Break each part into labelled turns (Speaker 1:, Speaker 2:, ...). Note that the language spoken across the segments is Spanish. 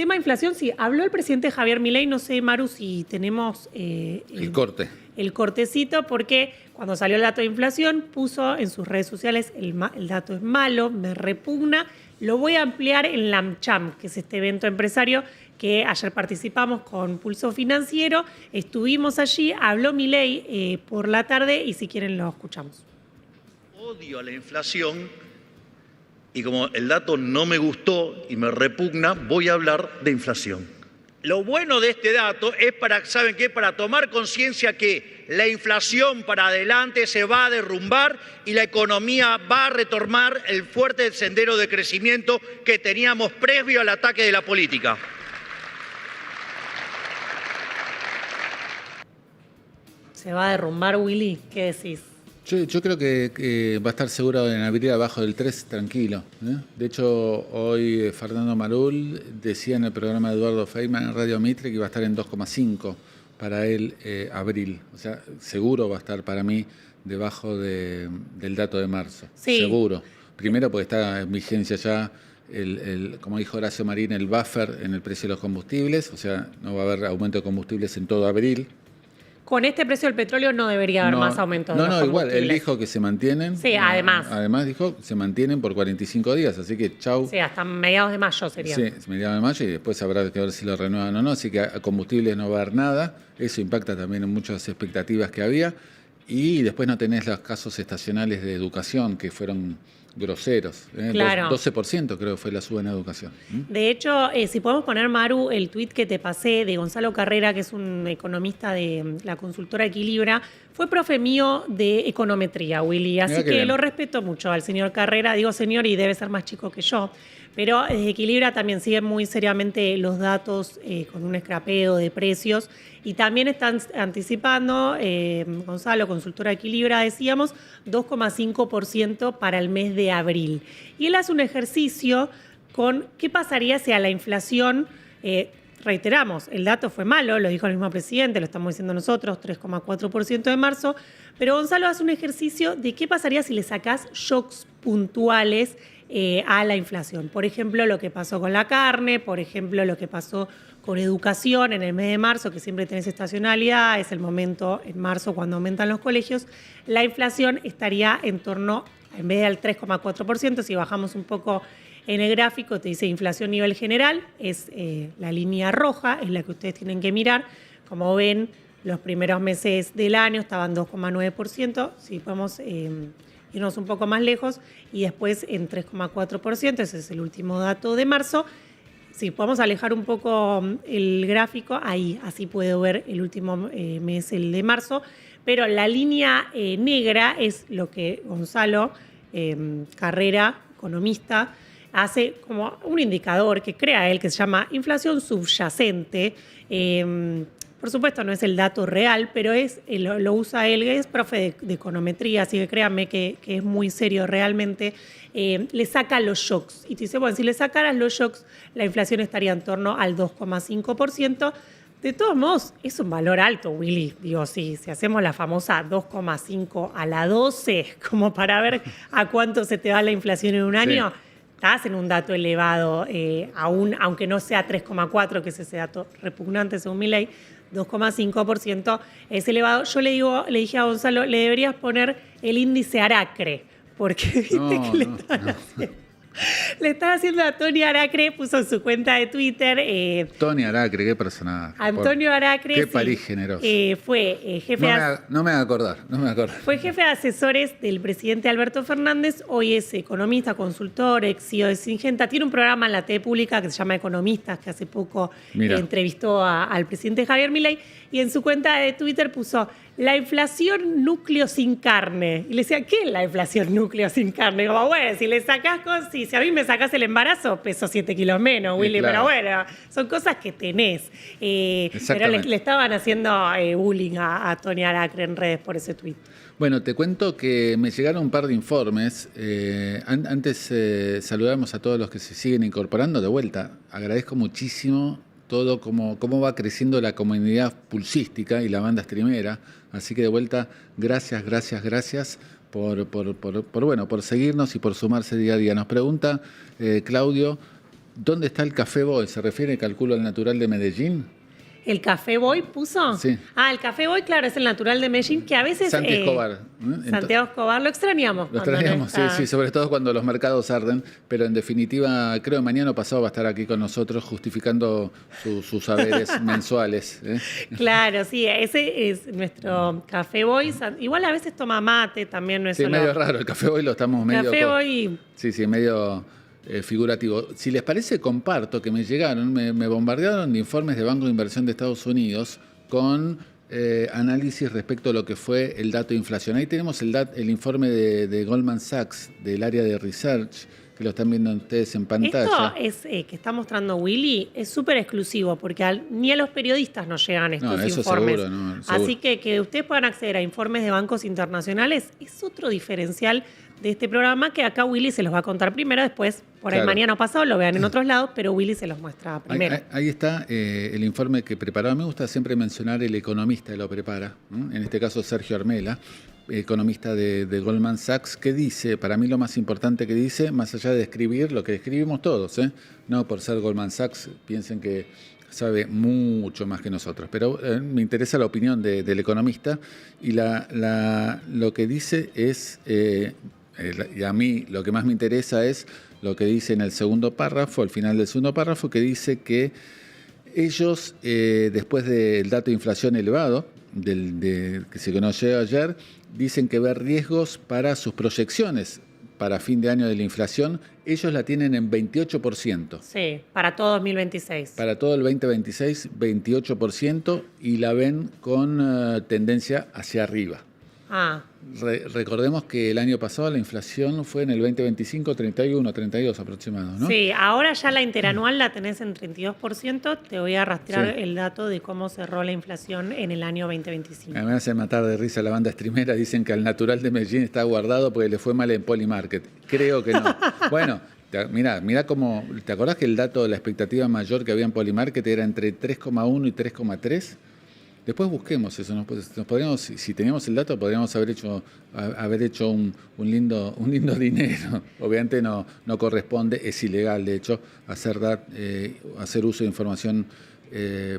Speaker 1: tema inflación, sí, habló el presidente Javier Milei, no sé, Maru, si tenemos
Speaker 2: El corte.
Speaker 1: el cortecito, porque cuando salió el dato de inflación puso en sus redes sociales el dato es malo, me repugna, lo voy a ampliar en la AmCham, que es este evento empresario que ayer participamos con Pulso Financiero, estuvimos allí, habló Milei por la tarde y si quieren lo escuchamos.
Speaker 3: Odio a la inflación y como el dato no me gustó y me repugna, voy a hablar de inflación. Lo bueno de este dato es para, ¿saben qué? Para tomar conciencia que la inflación para adelante se va a derrumbar y la economía va a retomar el fuerte sendero de crecimiento que teníamos previo al ataque de la política.
Speaker 1: ¿Se va a derrumbar, Willy? ¿Qué decís?
Speaker 2: Yo creo que va a estar seguro en abril abajo del 3, tranquilo. De hecho, hoy Fernando Marul decía en el programa de Eduardo Feynman en Radio Mitre que iba a estar en 2,5 para él abril. O sea, seguro va a estar para mí debajo del dato de marzo.
Speaker 1: Sí.
Speaker 2: Seguro. Primero porque está en vigencia ya, como dijo Horacio Marín, el buffer en el precio de los combustibles. O sea, no va a haber aumento de combustibles en todo abril.
Speaker 1: Con este precio del petróleo no debería haber más aumentos.
Speaker 2: No, igual, él dijo que se mantienen.
Speaker 1: Sí, además.
Speaker 2: Además dijo que se mantienen por 45 días, así que chau.
Speaker 1: Sí, hasta mediados de mayo sería.
Speaker 2: Sí, mediados de mayo y después habrá que ver si lo renuevan o no, así que a combustibles no va a haber nada. Eso impacta también en muchas expectativas que había. Y después no tenés los casos estacionales de educación que fueron groseros.
Speaker 1: Claro.
Speaker 2: 12% creo que fue la suba en educación.
Speaker 1: De hecho, si podemos poner, Maru, el tuit que te pasé de Gonzalo Carrera, que es un economista de la consultora Equilibra, fue profe mío de econometría, Willy, así que lo respeto mucho al señor Carrera, digo señor y debe ser más chico que yo, pero desde Equilibra también siguen muy seriamente los datos con un escrapeo de precios y también están anticipando, Gonzalo, consultora Equilibra, decíamos, 2,5% para el mes de abril. Y él hace un ejercicio con qué pasaría si a la inflación, reiteramos, el dato fue malo, lo dijo el mismo presidente, lo estamos diciendo nosotros, 3,4% de marzo, pero Gonzalo hace un ejercicio de qué pasaría si le sacás shocks puntuales a la inflación. Por ejemplo, lo que pasó con la carne, por ejemplo, lo que pasó con educación en el mes de marzo, que siempre tenés estacionalidad, es el momento en marzo cuando aumentan los colegios, la inflación estaría en torno, en vez del 3,4%, si bajamos un poco en el gráfico, te dice inflación nivel general, es la línea roja, es la que ustedes tienen que mirar. Como ven, los primeros meses del año estaban 2,9%, si podemos irnos un poco más lejos, y después en 3,4%, ese es el último dato de marzo. Si podemos alejar un poco el gráfico, ahí, así puedo ver el último mes, el de marzo, pero la línea negra es lo que Gonzalo Carrera, economista, hace como un indicador que crea él que se llama inflación subyacente. Por supuesto no es el dato real, pero lo usa él, es profe de econometría, así que créanme que es muy serio realmente. Le saca los shocks y te dice, bueno, si le sacaras los shocks, la inflación estaría en torno al 2,5%. De todos modos, es un valor alto, Willy. Digo, si hacemos la famosa 2,5 a la 12, como para ver a cuánto se te va la inflación en un año, estás en un dato elevado, aún, aunque no sea 3,4, que es ese dato repugnante según mi ley, 2,5% es elevado. Yo le dije a Gonzalo, le deberías poner el índice Aracre, porque viste que le están haciendo a Tony Aracre, puso en su cuenta de Twitter.
Speaker 2: Tony Aracre, qué personaje.
Speaker 1: Antonio Aracre.
Speaker 2: Qué París generoso.
Speaker 1: Fue jefe
Speaker 2: no me voy a acordar.
Speaker 1: Fue jefe de asesores del presidente Alberto Fernández, hoy es economista, consultor, ex CEO de Syngenta. Tiene un programa en la TV pública que se llama Economistas, que hace poco entrevistó al presidente Javier Milei, y en su cuenta de Twitter puso la inflación núcleo sin carne. Y le decía, ¿qué es la inflación núcleo sin carne? Y como, bueno, si le sacás si a mí me sacás el embarazo, peso 7 kilos menos, Willy, claro. Pero bueno, son cosas que tenés. Pero le estaban haciendo bullying a Tony Aracre en redes por ese tuit.
Speaker 2: Bueno, te cuento que me llegaron un par de informes. Antes saludamos a todos los que se siguen incorporando de vuelta. Agradezco muchísimo todo cómo va creciendo la comunidad pulsística y la banda streamera. Así que de vuelta, gracias por seguirnos y por sumarse día a día. Nos pregunta Claudio, ¿Dónde está el Café Boy? ¿Se refiere, calculo, al natural de Medellín?
Speaker 1: ¿El Café Boy puso?
Speaker 2: Sí.
Speaker 1: Ah, el Café Boy, claro, es el natural de Medellín, que a veces...
Speaker 2: Santi Escobar.
Speaker 1: Santiago Escobar, lo extrañamos.
Speaker 2: Lo extrañamos, sí, sobre todo cuando los mercados arden, pero en definitiva, creo que mañana pasado va a estar aquí con nosotros justificando sus saberes mensuales.
Speaker 1: Claro, sí, ese es nuestro Café Boy. Igual a veces toma mate también, no es solo...
Speaker 2: medio raro, el Café Boy lo estamos medio...
Speaker 1: Café Boy...
Speaker 2: Sí, medio... figurativo. Si les parece, comparto que me llegaron, me bombardearon de informes de Banco de Inversión de Estados Unidos con análisis respecto a lo que fue el dato de inflación. Ahí tenemos el informe de Goldman Sachs del área de research, que lo están viendo ustedes en pantalla.
Speaker 1: Esto es que está mostrando Willy, es súper exclusivo, porque ni a los periodistas nos llegan estos informes.
Speaker 2: Seguro.
Speaker 1: Así que ustedes puedan acceder a informes de bancos internacionales es otro diferencial de este programa, que acá Willy se los va a contar primero, después por ahí mañana o pasado lo vean en otros lados, pero Willy se los muestra primero.
Speaker 2: Ahí está el informe que preparó. Me gusta siempre mencionar el economista que lo prepara, ¿no? En este caso Sergio Armela, economista de Goldman Sachs, que dice, para mí lo más importante que dice, más allá de describir lo que describimos todos, no por ser Goldman Sachs, piensen que sabe mucho más que nosotros, pero me interesa la opinión del economista, y lo que dice es... y a mí lo que más me interesa es lo que dice en el segundo párrafo, al final del segundo párrafo, que dice que ellos, después del dato de inflación elevado, que se conoció ayer, dicen que ver riesgos para sus proyecciones para fin de año de la inflación, ellos la tienen en 28%.
Speaker 1: Sí, para todo 2026.
Speaker 2: Para todo el 2026, 28%, y la ven con tendencia hacia arriba. Recordemos que el año pasado la inflación fue en el 2025 31, 32 aproximado, ¿no?
Speaker 1: Sí, ahora ya la interanual la tenés en 32%. Te voy a rastrear el dato de cómo cerró la inflación en el año 2025.
Speaker 2: Me hace matar de risa la banda streamera. Dicen que al natural de Medellín está guardado porque le fue mal en Polymarket. Creo que no. Bueno, mirá cómo... ¿Te acordás que el dato de la expectativa mayor que había en Polymarket era entre 3,1 y 3,3? Después busquemos eso. Nos podríamos, si teníamos el dato, podríamos haber hecho un lindo dinero. Obviamente no corresponde, es ilegal, de hecho, hacer uso de información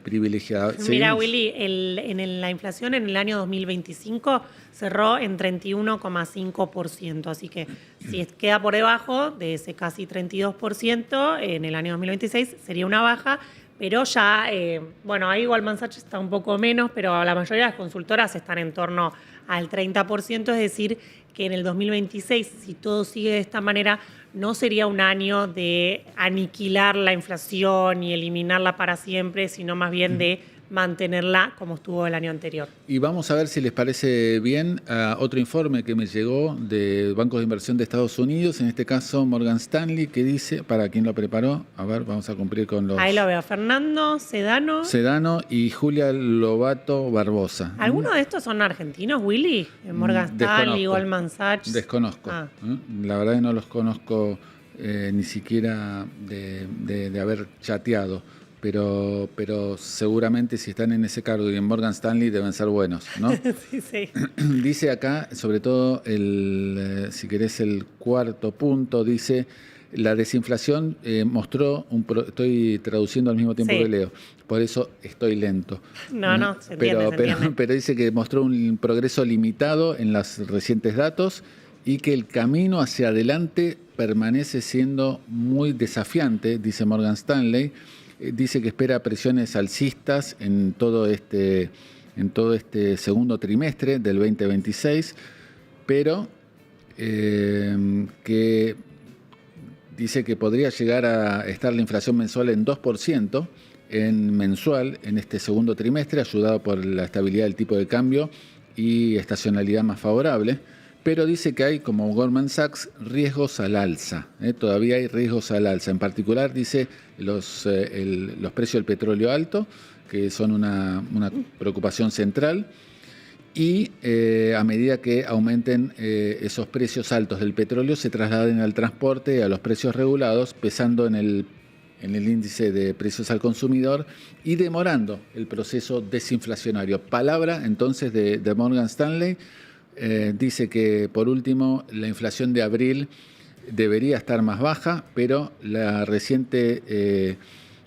Speaker 2: privilegiada.
Speaker 1: Mira, Willy, en la inflación en el año 2025 cerró en 31,5%. Así que si queda por debajo de ese casi 32%, en el año 2026 sería una baja. Pero ya, ahí Goldman Sachs está un poco menos, pero la mayoría de las consultoras están en torno al 30%, es decir, que en el 2026, si todo sigue de esta manera, no sería un año de aniquilar la inflación y eliminarla para siempre, sino más bien de mantenerla como estuvo el año anterior.
Speaker 2: Y vamos a ver si les parece bien otro informe que me llegó de bancos de inversión de Estados Unidos, en este caso Morgan Stanley, que dice, para quien lo preparó, a ver, vamos a cumplir con los...
Speaker 1: Ahí lo veo, Fernando Sedano.
Speaker 2: Sedano y Julia Lobato Barbosa.
Speaker 1: ¿Algunos de estos son argentinos, Willy? Morgan Stanley, Goldman Sachs.
Speaker 2: Desconozco. La verdad que no los conozco ni siquiera de haber chateado. Pero seguramente si están en ese cargo y en Morgan Stanley deben ser buenos, ¿no?
Speaker 1: Sí.
Speaker 2: Dice acá, sobre todo, si querés el cuarto punto, dice, la desinflación mostró, estoy traduciendo al mismo tiempo que leo, por eso estoy lento.
Speaker 1: No, se entiende.
Speaker 2: Pero dice que mostró un progreso limitado en los recientes datos y que el camino hacia adelante permanece siendo muy desafiante, dice Morgan Stanley. Dice que espera presiones alcistas en todo este segundo trimestre del 2026, pero que dice que podría llegar a estar la inflación mensual en 2% mensual en este segundo trimestre, ayudado por la estabilidad del tipo de cambio y estacionalidad más favorable. Pero dice que hay, como Goldman Sachs, riesgos al alza. Todavía hay riesgos al alza. En particular, dice, los precios del petróleo alto, que son una preocupación central. Y a medida que aumenten esos precios altos del petróleo, se trasladen al transporte y a los precios regulados, pesando en el índice de precios al consumidor y demorando el proceso desinflacionario. Palabra, entonces, de Morgan Stanley. Dice que, por último, la inflación de abril debería estar más baja, pero la reciente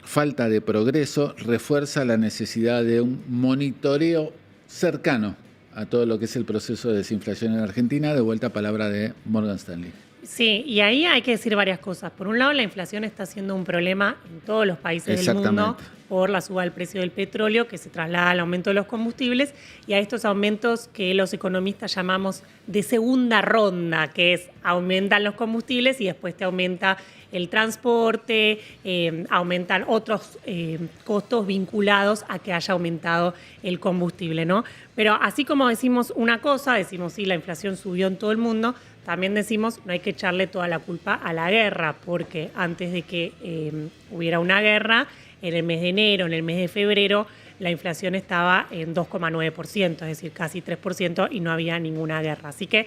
Speaker 2: falta de progreso refuerza la necesidad de un monitoreo cercano a todo lo que es el proceso de desinflación en Argentina. De vuelta, palabra de Morgan Stanley.
Speaker 1: Sí, y ahí hay que decir varias cosas. Por un lado, la inflación está siendo un problema en todos los países del mundo por la suba del precio del petróleo, que se traslada al aumento de los combustibles y a estos aumentos que los economistas llamamos de segunda ronda, que es aumentan los combustibles y después te aumenta el transporte, aumentan otros costos vinculados a que haya aumentado el combustible, ¿no? Pero así como decimos una cosa, decimos sí, la inflación subió en todo el mundo, también decimos no hay que echarle toda la culpa a la guerra, porque antes de que hubiera una guerra, en el mes de enero, en el mes de febrero, la inflación estaba en 2,9%, es decir, casi 3%, y no había ninguna guerra. Así que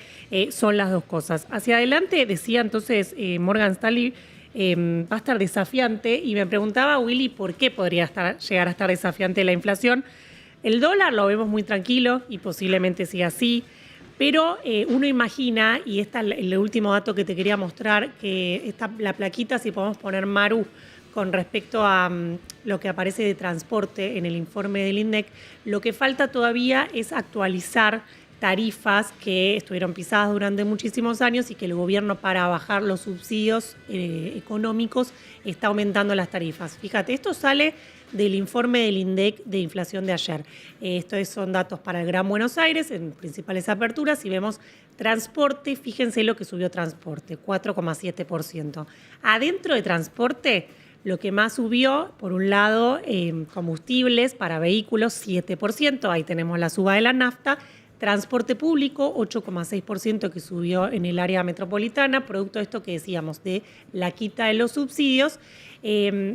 Speaker 1: son las dos cosas. Hacia adelante, decía entonces Morgan Stanley, va a estar desafiante, y me preguntaba, Willy, ¿por qué podría llegar a estar desafiante la inflación? El dólar lo vemos muy tranquilo y posiblemente siga así. Pero uno imagina, y este es el último dato que te quería mostrar, que la plaquita, si podemos poner Maru, con respecto a lo que aparece de transporte en el informe del INDEC, lo que falta todavía es actualizar tarifas que estuvieron pisadas durante muchísimos años y que el gobierno, para bajar los subsidios económicos, está aumentando las tarifas. Fíjate, esto sale del informe del INDEC de inflación de ayer. Estos son datos para el Gran Buenos Aires, en principales aperturas, y vemos transporte, fíjense lo que subió transporte, 4,7%. Adentro de transporte, lo que más subió, por un lado, combustibles para vehículos, 7%, ahí tenemos la suba de la nafta. Transporte público, 8,6% que subió en el área metropolitana, producto de esto que decíamos, de la quita de los subsidios.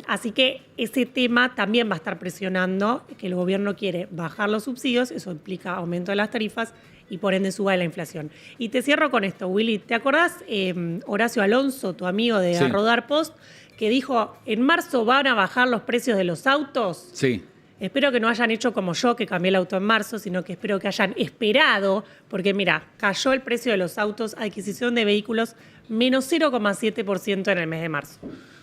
Speaker 1: Así que ese tema también va a estar presionando, que el gobierno quiere bajar los subsidios, eso implica aumento de las tarifas y por ende suba de la inflación. Y te cierro con esto, Willy. ¿Te acordás Horacio Alonso, tu amigo de A Rodar Post, que dijo, en marzo van a bajar los precios de los autos?
Speaker 2: Sí.
Speaker 1: Espero que no hayan hecho como yo, que cambié el auto en marzo, sino que espero que hayan esperado, porque mira, cayó el precio de los autos, adquisición de vehículos, menos 0,7% en el mes de marzo.